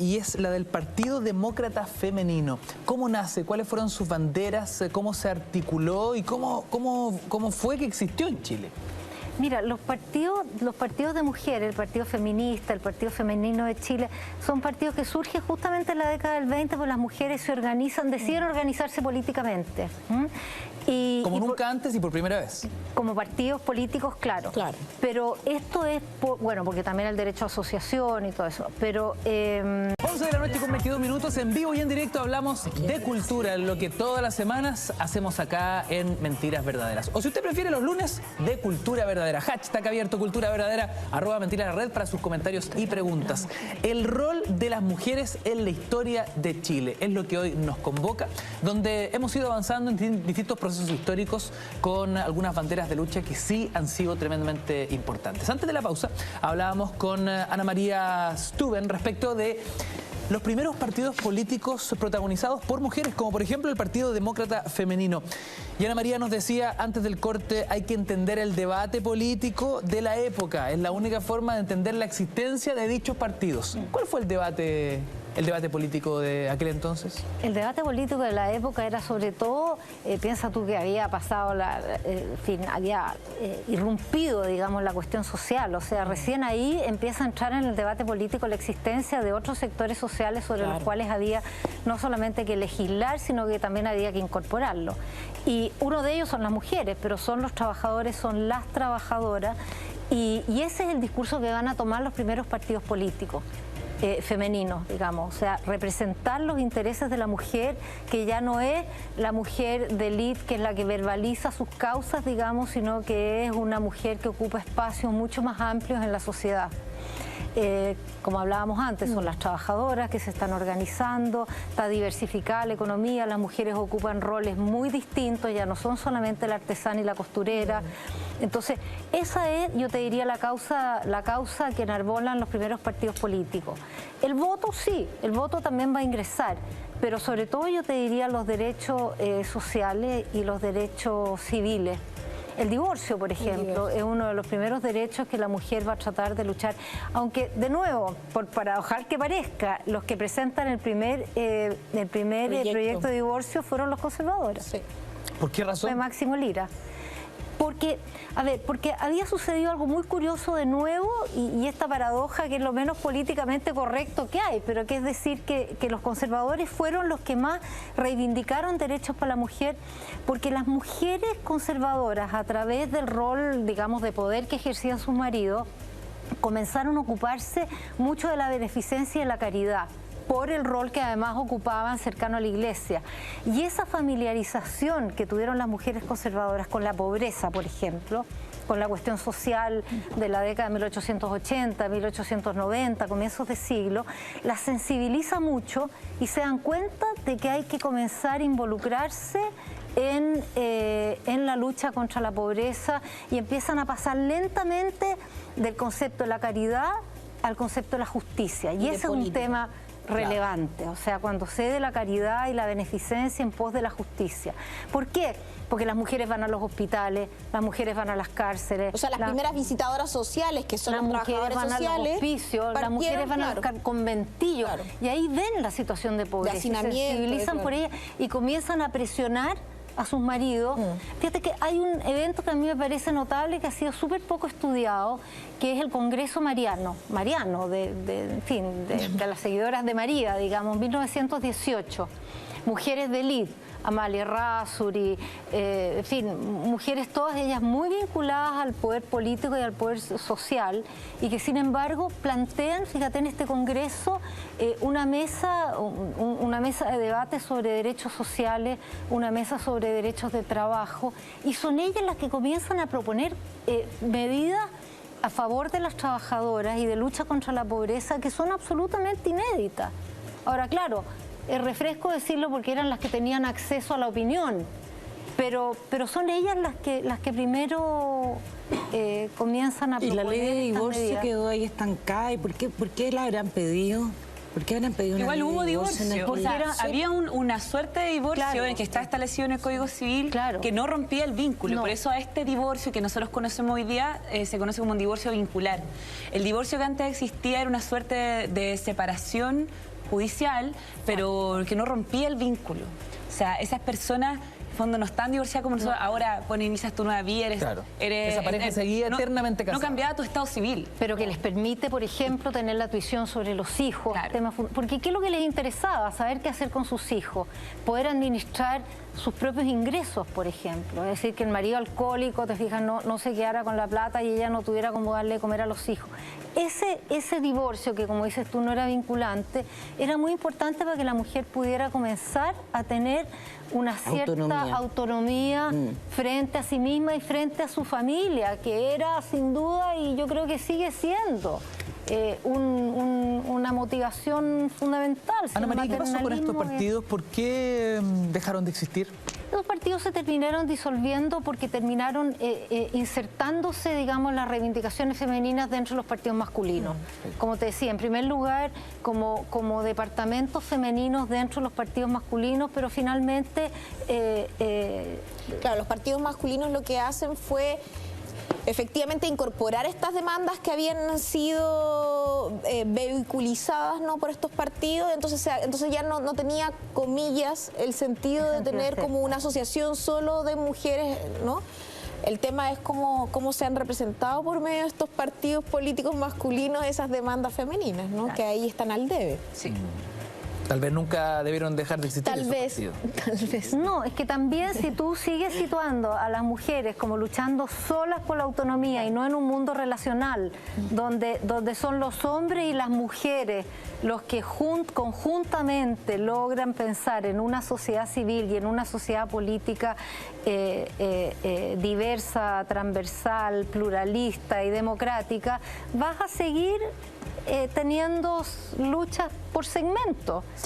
y es la del Partido Demócrata Femenino. ¿Cómo nace? ¿Cuáles fueron sus banderas? ¿Cómo se articuló? ¿Y cómo fue que existió en Chile? Mira, los partidos de mujeres, el Partido Feminista, el Partido Femenino de Chile, son partidos que surgen justamente en la década del 20, porque las mujeres se organizan, deciden organizarse políticamente. Como nunca antes y por primera vez. Como partidos políticos, claro. Pero esto es, bueno, porque también el derecho a asociación y todo eso, pero... 11 de la noche con 22 minutos, en vivo y en directo hablamos de cultura, lo que todas las semanas hacemos acá en Mentiras Verdaderas. O si usted prefiere los lunes, de Cultura Verdadera. Hashtag abierto Cultura Verdadera, @Mentiras en la Red para sus comentarios y preguntas. El rol de las mujeres en la historia de Chile es lo que hoy nos convoca, donde hemos ido avanzando en distintos procesos históricos con algunas banderas de lucha que sí han sido tremendamente importantes. Antes de la pausa hablábamos con Ana María Stuben respecto de los primeros partidos políticos protagonizados por mujeres, como por ejemplo el Partido Demócrata Femenino. Y Ana María nos decía antes del corte, hay que entender el debate político de la época. Es la única forma de entender la existencia de dichos partidos. ¿Cuál fue el debate político de aquel entonces? El debate político de la época era sobre todo, piensa tú que había pasado, había irrumpido, digamos, la cuestión social. O sea, recién ahí empieza a entrar en el debate político la existencia de otros sectores sociales sobre los cuales había no solamente que legislar, sino que también había que incorporarlo. Y uno de ellos son las mujeres, pero son los trabajadores, son las trabajadoras, y ese es el discurso que van a tomar los primeros partidos políticos. Femeninos, digamos, o sea, representar los intereses de la mujer, que ya no es la mujer de élite que es la que verbaliza sus causas, digamos, sino que es una mujer que ocupa espacios mucho más amplios en la sociedad. Como hablábamos antes, son las trabajadoras que se están organizando, está diversificada la economía, las mujeres ocupan roles muy distintos, ya no son solamente la artesana y la costurera. Entonces, esa es, yo te diría, la causa que enarbolan los primeros partidos políticos. El voto sí, el voto también va a ingresar, pero sobre todo yo te diría los derechos sociales y los derechos civiles. El divorcio, por ejemplo, es uno de los primeros derechos que la mujer va a tratar de luchar. Aunque, de nuevo, por paradojal que parezca, los que presentan el primer proyecto de divorcio fueron los conservadores. Sí. ¿Por qué razón? Fue Máximo Lira. Porque había sucedido algo muy curioso de nuevo, y esta paradoja que es lo menos políticamente correcto que hay, pero que es decir que los conservadores fueron los que más reivindicaron derechos para la mujer, porque las mujeres conservadoras, a través del rol, digamos, de poder que ejercían sus maridos, comenzaron a ocuparse mucho de la beneficencia y la caridad, por el rol que además ocupaban cercano a la iglesia. Y esa familiarización que tuvieron las mujeres conservadoras con la pobreza, por ejemplo, con la cuestión social de la década de 1880, 1890, comienzos de siglo, las sensibiliza mucho y se dan cuenta de que hay que comenzar a involucrarse en la lucha contra la pobreza, y empiezan a pasar lentamente del concepto de la caridad al concepto de la justicia. Y ese es un tema relevante, o sea, cuando cede la caridad y la beneficencia en pos de la justicia. ¿Por qué? Porque las mujeres van a los hospitales, las mujeres van a las cárceles. O sea, las primeras visitadoras sociales, que son las mujeres van sociales, a los hospicios, las mujeres van a los conventillos, y ahí ven la situación de pobreza, se sensibilizan por ella y comienzan a presionar a sus maridos. Fíjate que hay un evento que a mí me parece notable, que ha sido súper poco estudiado, que es el Congreso Mariano, de las seguidoras de María, digamos, 1918. Mujeres de élite, Amalia Errázuriz, en fin, mujeres todas ellas muy vinculadas al poder político y al poder social, y que sin embargo plantean, fíjate, en este congreso una mesa de debate sobre derechos sociales, una mesa sobre derechos de trabajo, y son ellas las que comienzan a proponer medidas a favor de las trabajadoras y de lucha contra la pobreza que son absolutamente inéditas. Ahora, claro, es refresco decirlo porque eran las que tenían acceso a la opinión, pero son ellas las que primero comienzan a proponer. ¿Y la ley de divorcio quedó ahí estancada? ¿Y por qué la habrán pedido? ¿Por qué habrán pedido una Igual ley de hubo divorcio en divorcio, aquel- o sea, había una suerte de divorcio Claro. en que está establecido en el Código Civil Claro. que no rompía el vínculo. No. Por eso a este divorcio que nosotros conocemos hoy día se conoce como un divorcio vincular. El divorcio que antes existía era una suerte de separación judicial, pero que no rompía el vínculo. O sea, esas personas en el fondo no están divorciadas como nosotros. Ahora inicias tu nueva vida, Claro. Esa pareja seguía eternamente casada. No cambiaba tu estado civil. Pero que les permite, por ejemplo, tener la tuición sobre los hijos. Claro. Porque ¿qué es lo que les interesaba? Saber qué hacer con sus hijos. Poder administrar sus propios ingresos, por ejemplo. Es decir, que el marido alcohólico, te fijas, no se quedara con la plata y ella no tuviera cómo darle de comer a los hijos. Ese divorcio, que como dices tú no era vinculante, era muy importante para que la mujer pudiera comenzar a tener una cierta autonomía frente a sí misma y frente a su familia, que era sin duda, y yo creo que sigue siendo, una motivación fundamental. Ana María, ¿qué pasó con estos partidos? ¿Por qué dejaron de existir? Los partidos se terminaron disolviendo porque terminaron insertándose, digamos, las reivindicaciones femeninas dentro de los partidos masculinos. Como te decía, en primer lugar, como departamentos femeninos dentro de los partidos masculinos, pero finalmente... Claro, los partidos masculinos lo que hacen fue efectivamente incorporar estas demandas que habían sido vehiculizadas, ¿no?, por estos partidos. Entonces ya no tenía, comillas, el sentido de tener como una asociación solo de mujeres, ¿no? El tema es cómo se han representado por medio de estos partidos políticos masculinos esas demandas femeninas, ¿no? Claro. Que ahí están al debe. Sí. Tal vez nunca debieron dejar de existir esos partidos. Tal vez. No, es que también si tú sigues situando a las mujeres como luchando solas por la autonomía y no en un mundo relacional, donde son los hombres y las mujeres los que conjuntamente logran pensar en una sociedad civil y en una sociedad política diversa, transversal, pluralista y democrática, vas a seguir teniendo luchas por segmento.